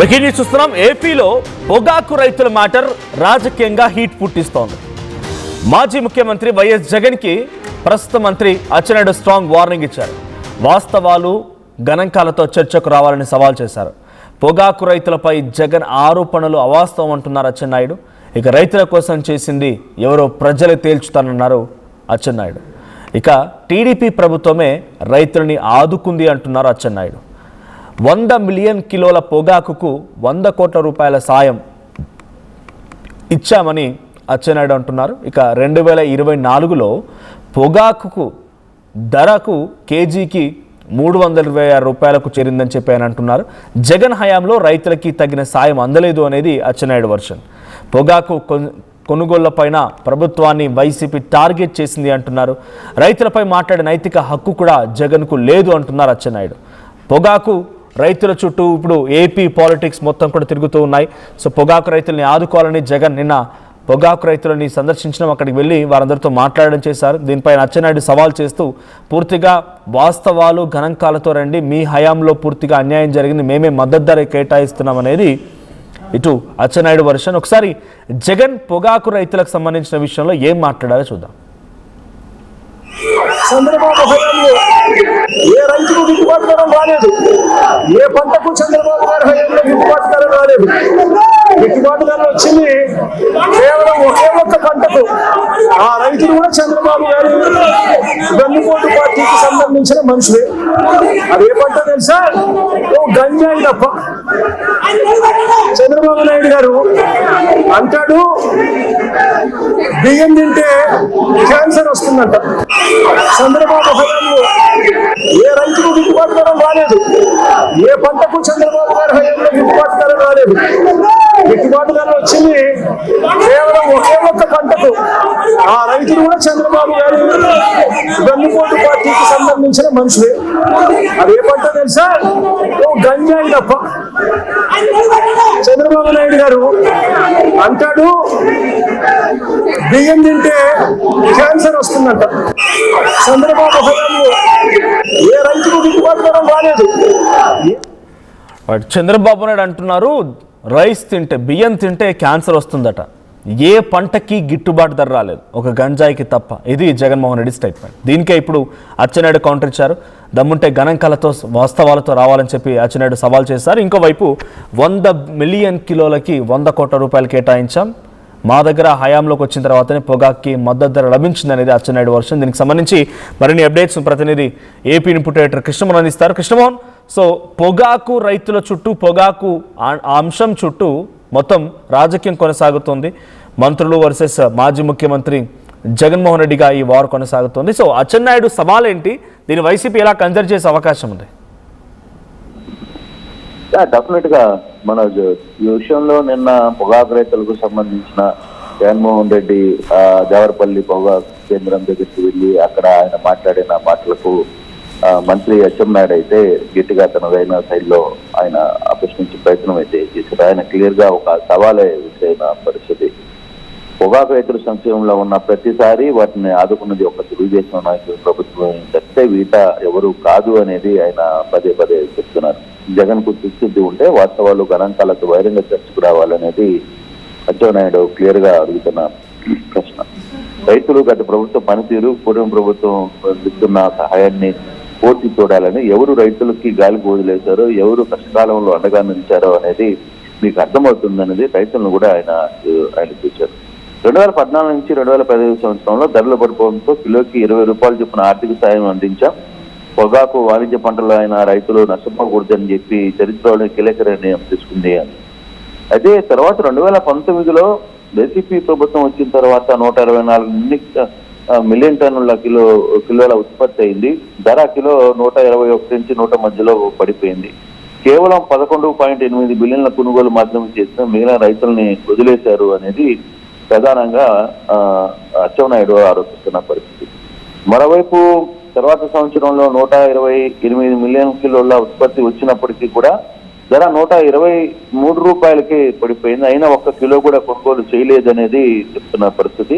Breaking చూస్తున్నాం. ఏపీలో పొగాకు రైతుల మ్యాటర్ రాజకీయంగా హీట్ పుట్టిస్తోంది. మాజీ ముఖ్యమంత్రి వైఎస్ జగన్కి ప్రస్తుత మంత్రి అచ్చెన్నాయుడు స్ట్రాంగ్ వార్నింగ్ ఇచ్చారు. వాస్తవాలు గణాంకాలతో చర్చకు రావాలని సవాల్ చేశారు. పొగాకు రైతులపై జగన్ ఆరోపణలు అవాస్తవం అంటున్నారు అచ్చెన్నాయుడు. ఇక రైతుల కోసం చేసింది ఎవరో ప్రజలు తేల్చుతానన్నారు అచ్చెన్నాయుడు. ఇక టీడీపీ ప్రభుత్వమే రైతులని ఆదుకుంది అంటున్నారు అచ్చెన్నాయుడు. 100 మిలియన్ కిలోల పొగాకుకు 100 కోట్ల రూపాయల సాయం ఇచ్చామని అచ్చెన్నాయుడు అంటున్నారు. ఇక 2024లో పొగాకుకు ధరకు కేజీకి 326 రూపాయలకు చేరిందని చెప్పి ఆయన అంటున్నారు. జగన్ హయాంలో రైతులకి తగిన సాయం అందలేదు అనేది అచ్చెన్నాయుడు వర్షన్. పొగాకు కొనుగోళ్లపైన ప్రభుత్వాన్ని వైసీపీ టార్గెట్ చేసింది అంటున్నారు. రైతులపై మాట్లాడే నైతిక హక్కు కూడా జగన్కు లేదు అంటున్నారు అచ్చెన్నాయుడు. పొగాకు రైతుల చుట్టూ ఇప్పుడు ఏపీ పాలిటిక్స్ మొత్తం కూడా తిరుగుతూ ఉన్నాయి. సో పొగాకు రైతుల్ని ఆదుకోవాలని జగన్ నిన్న పొగాకు రైతులని సందర్శించడం, అక్కడికి వెళ్ళి వారందరితో మాట్లాడడం చేశారు. దీనిపైన అచ్చెన్నాయుడు సవాల్ చేస్తూ పూర్తిగా వాస్తవాలు గణాంకాలతో రండి, మీ హయాంలో పూర్తిగా అన్యాయం జరిగింది, మేమే మద్దతు ధర కేటాయిస్తున్నాం అనేది ఇటు అచ్చెన్నాయుడు వర్షన్. ఒకసారి జగన్ పొగాకు రైతులకు సంబంధించిన విషయంలో ఏం మాట్లాడాలో చూద్దాం. చంద్రబాబు హయాంలో ఏ రైతుకు గిట్టుబాటు ధర రాలేదు, ఏ పంటకు చంద్రబాబు గారి హయాంలో గిట్టుబాటు ధర రాలేదు. గిట్టుబాటు ధర వచ్చింది కేవలం ఒకే ఒక్క పంటకు. ఆ రైతులు కూడా చంద్రబాబు గారి గన్నుపోటు పార్టీకి సంబంధించిన మనుషులే. అదే పంట తెలుసా? ఓ గంజాయి తప్ప. చంద్రబాబు నాయుడు గారు అంటాడు బియ్యం తింటే క్యాన్సర్ వస్తుందంట. చంద్రబాబు హయాంలో ఏ రైతుకు గిట్టుబాటు ధర రాలేదు, ఏ పంటకు చంద్రబాబు గారి హయాంలో గిట్టుబాటు ధర రాలేదు. గిట్టుబాటు ధర వచ్చింది కేవలం ఒకే ఒక్క పంటకు. ఆ రైతులు కూడా చంద్రబాబు గారి గన్నుపోటు పార్టీకి సంబంధించిన మనుషులే. అదే పంట తెలుసా? ఓ గంజాయి తప్ప. చంద్రబాబు నాయుడు గారు అంటాడు బియ్యం తింటే క్యాన్సర్ వస్తుందంట. చంద్రబాబు హయాంలో ఏ రైతుకు గిట్టుబాటు ధర రాలేదు. చంద్రబాబు నాయుడు అంటున్నారు రైస్ తింటే, బియ్యం తింటే క్యాన్సర్ వస్తుందట. ఏ పంటకి గిట్టుబాటు ధర రాలేదు, ఒక గంజాయికి తప్ప. ఇది జగన్మోహన్ రెడ్డి స్టేట్మెంట్. దీనికే ఇప్పుడు అచ్చెన్నాయుడు కౌంటర్ ఇచ్చారు. దమ్ముంటే గణాంకాలతో వాస్తవాలతో రావాలని చెప్పి అచ్చెన్నాయుడు సవాల్ చేశారు. ఇంకోవైపు 100 మిలియన్ కిలోలకి 100 కోట్ల రూపాయలు కేటాయించాం, మా దగ్గర హయాంలోకి వచ్చిన తర్వాతనే పొగాక్కి మద్దతు ధర లభించింది అనేది అచ్చెన్నాయుడు వర్షన్. దీనికి సంబంధించి మరిన్ని అప్డేట్స్ ప్రతినిధి ఏపీ ఇన్పుట్ ఎడిటర్ కృష్ణమోహన్ అందిస్తారు. కృష్ణమోహన్, సో పొగాకు రైతుల చుట్టూ, పొగాకు అంశం చుట్టూ మొత్తం రాజకీయం కొనసాగుతుంది. మంత్రులు వర్సెస్ మాజీ ముఖ్యమంత్రి జగన్మోహన్ రెడ్డిగా ఈ వార్ కొనసాగుతుంది. సో అచ్చెన్నాయుడు సవాల్ ఏంటి, దీని వైసీపీ ఎలా కన్సిడర్ చేసే అవకాశం ఉంది? డెఫినెట్ గా మన ఈ విషయంలో నిన్న పొగాకు రైతులకు సంబంధించిన జగన్మోహన్ రెడ్డి దేవరపల్లి పొగాకు కేంద్రం దగ్గరికి వెళ్ళి అక్కడ ఆయన మాట్లాడిన మాటలకు మంత్రి అచ్చెన్నాయుడు అయితే గట్టిగా తనదైన శైలిలో ఆయన ప్రశ్నించే ప్రయత్నం అయితే చేశారు. ఆయన క్లియర్ గా ఒక సవాలే విసిరైన పరిస్థితి. పొగాకు రైతుల సంక్షేమంలో ఉన్న ప్రతిసారి వాటిని ఆదుకున్నది ఒక తెలుగుదేశం నాయకుల ప్రభుత్వం తప్పితే వీట ఎవరు కాదు అనేది ఆయన పదే పదే చెప్తున్నారు. జగన్ కు చిక్కుద్ది ఉంటే వాస్తవాలు గణాంకాలతో బహిరంగ చర్చకు రావాలనేది అచ్చెన్నాయుడు క్లియర్ గా అడుగుతున్న ప్రశ్న. రైతులు గత ప్రభుత్వ పనితీరు, పూర్వం ప్రభుత్వం ఇస్తున్న సహాయాన్ని పూర్తి చూడాలని, ఎవరు రైతులకి గాలికి వదిలేశారో, ఎవరు కష్టకాలంలో అండగా నిలిచారో అనేది మీకు అర్థమవుతుందనేది రైతులను కూడా ఆయన చూశారు. 2014 నుంచి 2015 సంవత్సరంలో ధరల పడిపోవడంతో కిలోకి 20 రూపాయలు చొప్పున ఆర్థిక సాయం అందించాం. పొగాకు వాణిజ్య పంటలు అయిన రైతులు నష్టపోకూడదని చెప్పి చరిత్రలో కీలక నిర్ణయం తీసుకుంది అని. అయితే తర్వాత 2019లో వైసీపీ ప్రభుత్వం వచ్చిన తర్వాత 124 మిలియన్ టన్నుల కిలోల ఉత్పత్తి అయింది. ధర కిలో 121 నుంచి 100 మధ్యలో పడిపోయింది. కేవలం 11.8 బిలియన్ల కొనుగోలు మాత్రమే చేసిన మిగిలిన రైతుల్ని వదిలేశారు అనేది ప్రధానంగా అచ్చెన్నాయుడు ఆరోపిస్తున్న పరిస్థితి. మరోవైపు తర్వాత సంవత్సరంలో 128 మిలియన్ కిలోల ఉత్పత్తి వచ్చినప్పటికీ కూడా ధర 123 రూపాయలకి పడిపోయింది. అయినా 1 కిలో కూడా కొనుగోలు చేయలేదనేది చెప్తున్న పరిస్థితి.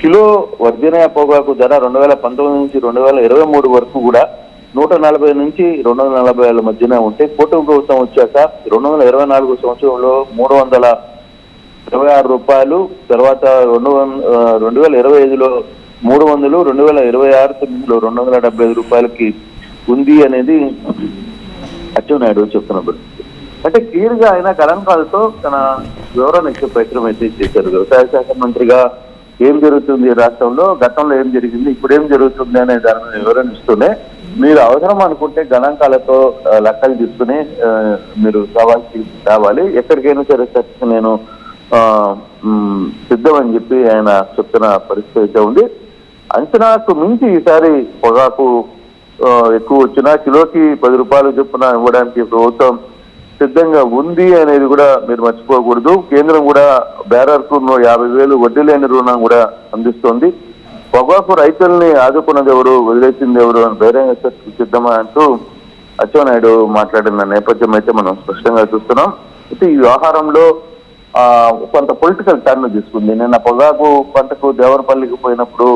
కిలో వర్జీనియా పొగాకు ధర 2019 నుంచి 2023 వరకు కూడా 140 నుంచి 240 మధ్యన ఉంటే కూటమి ప్రభుత్వం వచ్చాక 2024 సంవత్సరంలో 326 రూపాయలు, తర్వాత 2025లో 300, 2026 తొమ్మిదిలో 275 రూపాయలకి ఉంది అనేది అచ్చెన్నాయుడు చెప్తున్న పరిస్థితి. అంటే క్లియర్ గా ఆయన గణాంకాలతో తన వివరణ ఇచ్చే ప్రయత్నం అయితే చేశారు. వ్యవసాయ శాఖ మంత్రిగా ఏం జరుగుతుంది రాష్ట్రంలో, గతంలో ఏం జరిగింది, ఇప్పుడు ఏం జరుగుతుంది అనే దాని మీద వివరణ ఇస్తూనే మీరు అవసరం అనుకుంటే గణాంకాలతో లెక్కలు తీసుకుని మీరు కావాలి, ఎక్కడికైనా సరే చర్చకు నేను సిద్ధం అని చెప్పి ఆయన చెప్తున్న పరిస్థితి అయితే ఉంది. అంచనాకు మించి ఈసారి పొగాకు ఎక్కువ వచ్చినా కిలోకి 10 రూపాయలు చొప్పున ఇవ్వడానికి ప్రభుత్వం సిద్ధంగా ఉంది అనేది కూడా మీరు మర్చిపోకూడదు. కేంద్రం కూడా బేరర్కు 50,000 వడ్డీ లేని రుణం కూడా అందిస్తోంది. పొగాకు రైతుల్ని ఆదుకున్నది ఎవరు, వదిలేసింది ఎవరు అని బహిరంగ చర్చకు సిద్ధమా అంటూ అచ్చెన్నాయుడు మాట్లాడిన నేపథ్యం అయితే మనం స్పష్టంగా చూస్తున్నాం. అయితే ఈ వ్యవహారంలో కొంత పొలిటికల్ టర్న్ తీసుకుంది. నిన్న పొగాకు పంటకు దేవరపల్లికి పోయినప్పుడు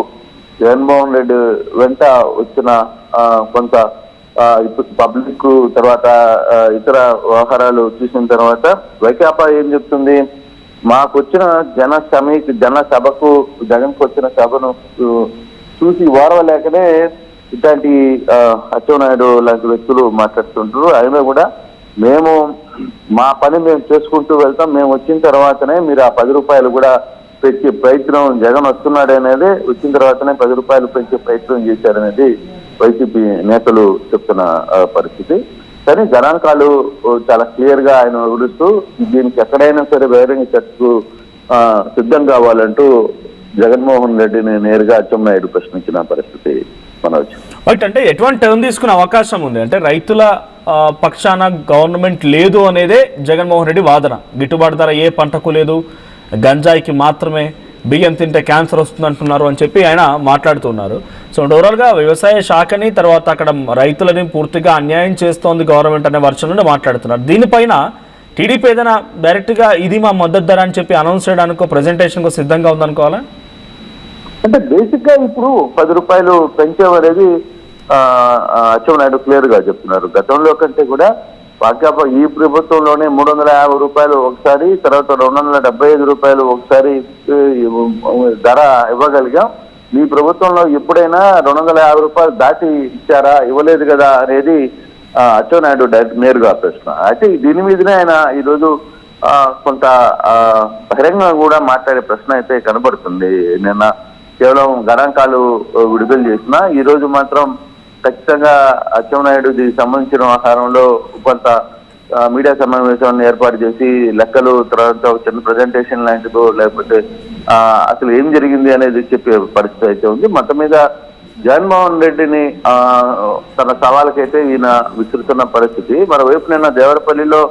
జగన్మోహన్ రెడ్డి వెంట వచ్చిన కొంత పబ్లిక్ తర్వాత ఇతర వ్యవహారాలు చూసిన తర్వాత వైకాపా ఏం చెప్తుంది, మాకు వచ్చిన జన సభకు జగన్కు వచ్చిన సభను చూసి ఓర్వలేకనే ఇట్లాంటి అచ్చెన్నాయుడు లాంటి వ్యక్తులు మాట్లాడుతుంటారు. అయినా కూడా మేము మా పని మేము చేసుకుంటూ వెళ్తాం, మేము వచ్చిన తర్వాతనే మీరు ఆ 10 రూపాయలు కూడా పెంచే ప్రయత్నం, జగన్ వస్తున్నాడు అనేది వచ్చిన తర్వాతనే 10 రూపాయలు పెంచే ప్రయత్నం చేశారనేది వైసీపీ నేతలు చెప్తున్న పరిస్థితి. కానీ గణాంకాలు చాలా క్లియర్ గా ఆయన వివరిస్తూ దీనికి ఎక్కడైనా సరే బహిరంగ చర్చకు సిద్ధం కావాలంటూ జగన్మోహన్ రెడ్డిని నేరుగా అచ్చెన్నాయుడు ప్రశ్నించిన పరిస్థితి మనవచ్చు. అంటే ఎటువంటి టర్న్ తీసుకునే అవకాశం ఉంది అంటే రైతుల పక్షాన గవర్నమెంట్ లేదు అనేదే జగన్మోహన్ రెడ్డి వాదన. గిట్టుబాటు ధర ఏ పంటకు లేదు, గంజాయికి మాత్రమే, బియ్యం తింటే క్యాన్సర్ వస్తుంది అంటున్నారు అని చెప్పి ఆయన మాట్లాడుతున్నారు. సో ఓవరాల్గా వ్యవసాయ శాఖని తర్వాత అక్కడ రైతులని పూర్తిగా అన్యాయం చేస్తోంది గవర్నమెంట్ అనే వర్షంలో మాట్లాడుతున్నారు. దీనిపైన టీడీపీ ఏదైనా డైరెక్ట్గా ఇది మా మద్దతు ధర అని చెప్పి అనౌన్స్ చేయడానికో ప్రెజెంటేషన్కో సిద్ధంగా ఉందనుకోవాలా? అంటే బేసిక్ గా ఇప్పుడు 10 రూపాయలు పెంచేవనేది అచ్చెన్నాయుడు క్లియర్ గా చెప్తున్నారు. గతంలో కంటే కూడా భాజపా ఈ ప్రభుత్వంలోనే 350 రూపాయలు ఒకసారి, తర్వాత 275 రూపాయలు ఒకసారి ధర ఇవ్వగలిగాం. మీ ప్రభుత్వంలో ఎప్పుడైనా 250 రూపాయలు దాటి ఇచ్చారా, ఇవ్వలేదు కదా అనేది అచ్చెన్నాయుడు నేరుగా ప్రశ్న. అయితే దీని మీదనే ఆయన ఈరోజు కొంత బహిరంగంగా కూడా మాట్లాడే ప్రశ్న అయితే కనబడుతుంది. నిన్న కేవలం గణాంకాలు విడుదల చేసిన ఈ రోజు మాత్రం ఖచ్చితంగా అచ్చెన్నాయుడు దీనికి సంబంధించిన వ్యవహారంలో కొంత మీడియా సమావేశాన్ని ఏర్పాటు చేసి లెక్కలు తర్వాత చిన్న ప్రజెంటేషన్ లాంటిదో లేకపోతే అసలు ఏం జరిగింది అనేది చెప్పే పరిస్థితి అయితే ఉంది. మొత్తం మీద జగన్మోహన్ రెడ్డిని తన సవాళ్ళకైతే ఈయన విసురుతున్న పరిస్థితి. మరోవైపు నిన్న దేవరపల్లిలో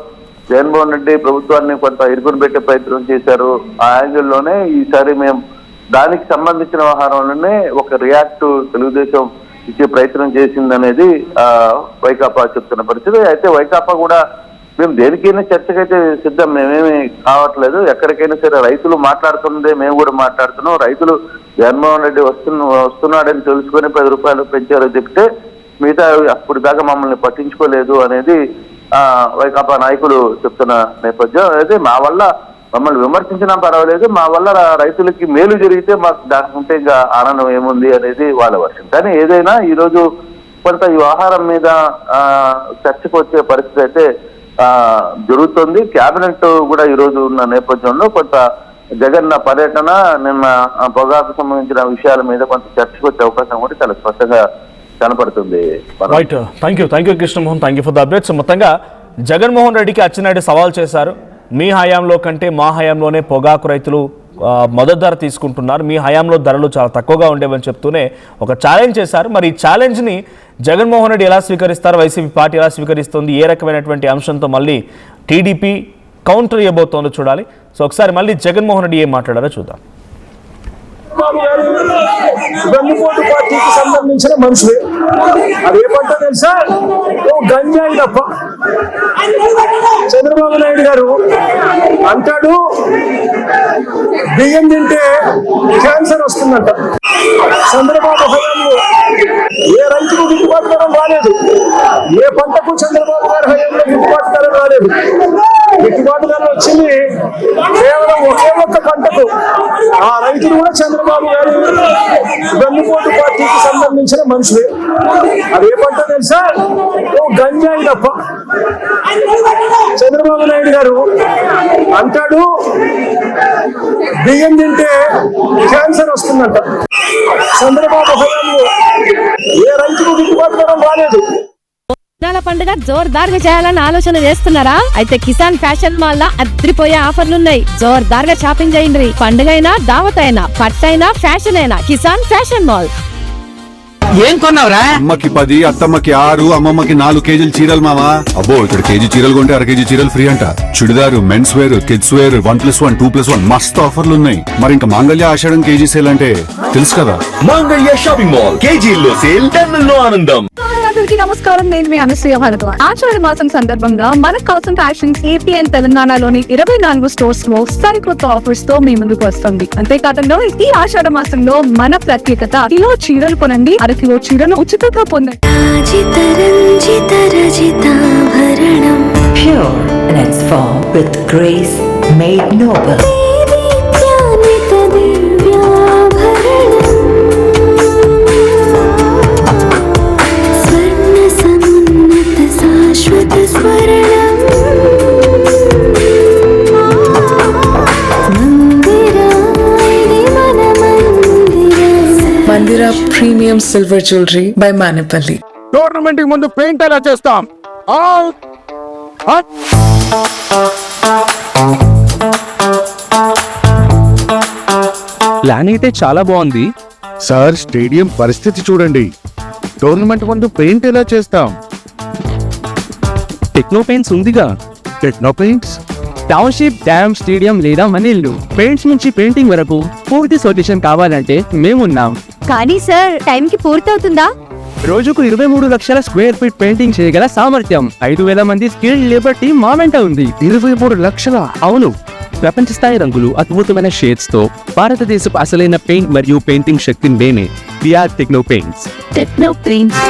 జగన్మోహన్ రెడ్డి ప్రభుత్వాన్ని కొంత ఇరుకుని పెట్టే ప్రయత్నం చేశారు. ఆ యాంగిల్లోనే ఈసారి మేము దానికి సంబంధించిన వ్యవహారంలోనే ఒక రియాక్ట్ తెలుగుదేశం ఇచ్చే ప్రయత్నం చేసిందనేది వైకాపా చెప్తున్న పరిస్థితి. అయితే వైకాపా కూడా మేము దేనికైనా చర్చకైతే సిద్ధం, మేమేమి కావట్లేదు, ఎక్కడికైనా సరే రైతులు మాట్లాడుతున్నదే మేము కూడా మాట్లాడుతున్నాం, రైతులు జగన్మోహన్ రెడ్డి వస్తున్నాడని తెలుసుకొని 10 రూపాయలు పెంచారో చెప్తే మిగతా అప్పుడు దాకా మమ్మల్ని పట్టించుకోలేదు అనేది వైకాపా నాయకులు చెప్తున్న నేపథ్యం. అయితే మా వల్ల మమ్మల్ని విమర్శించినా పర్వాలేదు, మా వల్ల రైతులకి మేలు జరిగితే మాకు దానికి ఉంటే ఇంకా ఆనందం ఏముంది అనేది వాళ్ళ వర్షం. కానీ ఏదైనా ఈరోజు కొంత ఈ వ్యవహారం మీద చర్చకు వచ్చే పరిస్థితి అయితే జరుగుతుంది. కేబినెట్ కూడా ఈరోజు ఉన్న నేపథ్యంలో కొంత జగన్ పర్యటన, నిన్న పొగాకు సంబంధించిన విషయాల మీద కొంత చర్చకు వచ్చే అవకాశం కూడా చాలా స్పష్టంగా కనపడుతుంది. Right, thank you Krishnamohan, thank you for the updates. మొత్తంగా జగన్మోహన్ రెడ్డికి అచ్చెన్నాయుడు సవాల్ చేశారు. మీ హయాంలో కంటే మా హయాంలోనే పొగాకు రైతులు మద్దతు ధర తీసుకుంటున్నారు, మీ హయాంలో ధరలు చాలా తక్కువగా ఉండేవని చెప్తూనే ఒక ఛాలెంజ్ చేశారు. మరి ఈ ఛాలెంజ్ని జగన్మోహన్ రెడ్డి ఎలా స్వీకరిస్తారు, వైసీపీ పార్టీ ఎలా స్వీకరిస్తుంది, ఏ రకమైనటువంటి అంశంతో మళ్ళీ టీడీపీ కౌంటర్ ఇవ్వబోతోందో చూడాలి. సో ఒకసారి మళ్ళీ జగన్మోహన్ రెడ్డి ఏం మాట్లాడారో చూద్దాం. గండిపోటు పార్టీకి సంబంధించిన మనుషులే, అది ఏ పంట తెలుసా, గంజాయి తప్ప. చంద్రబాబు నాయుడు గారు అంటాడు బియ్యం తింటే క్యాన్సర్ వస్తుందంట. చంద్రబాబు హయాంలో ఏ రైతుకు గిట్టుబాటు ధర రాలేదు. ఏ పంటకు చంద్రబాబు గారి హయాంలో గిట్టుబాటు ధర రాలేదు. గిట్టుబాటు ధర వచ్చింది కేవలం ఒకే ఒక్క పంటకు. ఆ రైతులు కూడా చంద్రబాబు గారి వెన్నుపోటు పార్టీకి సంబంధించిన మనుషులే. అదే పంట తెలుసా? ఓ గంజాయి తప్ప. చంద్రబాబు నాయుడు గారు అంటాడు బియ్యం తింటే క్యాన్సర్ వస్తుందంట. చంద్రబాబు హయాంలో ఏ రైతుకు గిట్టుబాటు ధర రాలేదు. పండుగ జోర్దార్గా చేయాలని ఆలోచన చేస్తున్నారా? అయితే కిసాన్ ఫ్యాషన్ మాల్ లో అద్రిపోయే ఆఫర్లున్నాయి. జోర్దార్గా షాపింగ్ చేయండి. పండుగ అయినా, దావత్ అయినా, పట్టు అయినా, ఫ్యాషన్ అయినా కిసాన్ ఫ్యాషన్ మాల్. ఏం కొన్నావురా? అమ్మకి 10, అత్తమ్మకి 6, అమ్మమ్మకి 4 కేజీలు చీరలు మావా. అబ్బో, ఇక్కడ కేజీ చీరలు కొంటే 1/2 కేజీ చీరలు ఫ్రీ అంట. చుడిదారు, మెన్స్ వేర్, కిడ్స్ వేర్ 1+1, 2+1 మస్తు ఆఫర్లు ఉన్నాయి. మరి ఇంకా మాంగళ్య ఆషాఢం కేజీ సేల్ అంటే తెలుసు కదా. మాంగళ్య షాపింగ్ మాల్ కేజీల్లో సేల్, టన్నుల్లో ఆనందం. అందరికీ నమస్కారం. నేను మీ అనసూయ భారద్వాజ్. ఆషాఢ మాసం సందర్భంగా మన కాసన్ ఫ్యాషన్స్ ఏపీ అండ్ తెలంగాణలోని 24 స్టోర్స్ లో సరికొత్త ఆఫర్స్ తో మీ ముందుకు వస్తుంది. అంతేకాదంలో ఈ ఆషాఢ మాసంలో మన ప్రత్యేకత కిలో చీరలు కొనండి, 1/2 కిలో చీరను ఉచితంగా పొందండి. Pure in its form with grace made noble. Mandira Premium Silver Jewelry by Manipali. Tournament కి ముందు పెయింట్ ఎలా చేస్తాం? ప్లాన్ అయితే చాలా బాగుంది సార్, స్టేడియం పరిస్థితి చూడండి. టోర్నమెంట్ ముందు పెయింట్ ఎలా చేస్తాం? టెక్నో పెయింట్స్ ఉందిగా. Techno paints, township, dam, stadium లేదా మనీళ్లు పెయింట్స్ నుంచి పెయింటింగ్ వరకు పూర్తి సొల్యూషన్ కావాలంటే మేమున్నాం. కానీ సార్, టైం కి పూర్తవుతుందా? రోజుకు 23 లక్షల స్క్వేర్ ఫీట్ పెయింటింగ్ చేయగల సామర్థ్యం, 5,000 మంది స్కిల్డ్ లేబర్ టీమ్ మా వెంట ఉంది. 23 లక్షల? అవును, ప్రపంచ స్థాయి రంగులు, అద్భుతమైన షేడ్స్ తో భారతదేశపు అసలైన పెయింట్ మరియు పెయింటింగ్ శక్తిని మేమే. VR techno paints. Techno paints.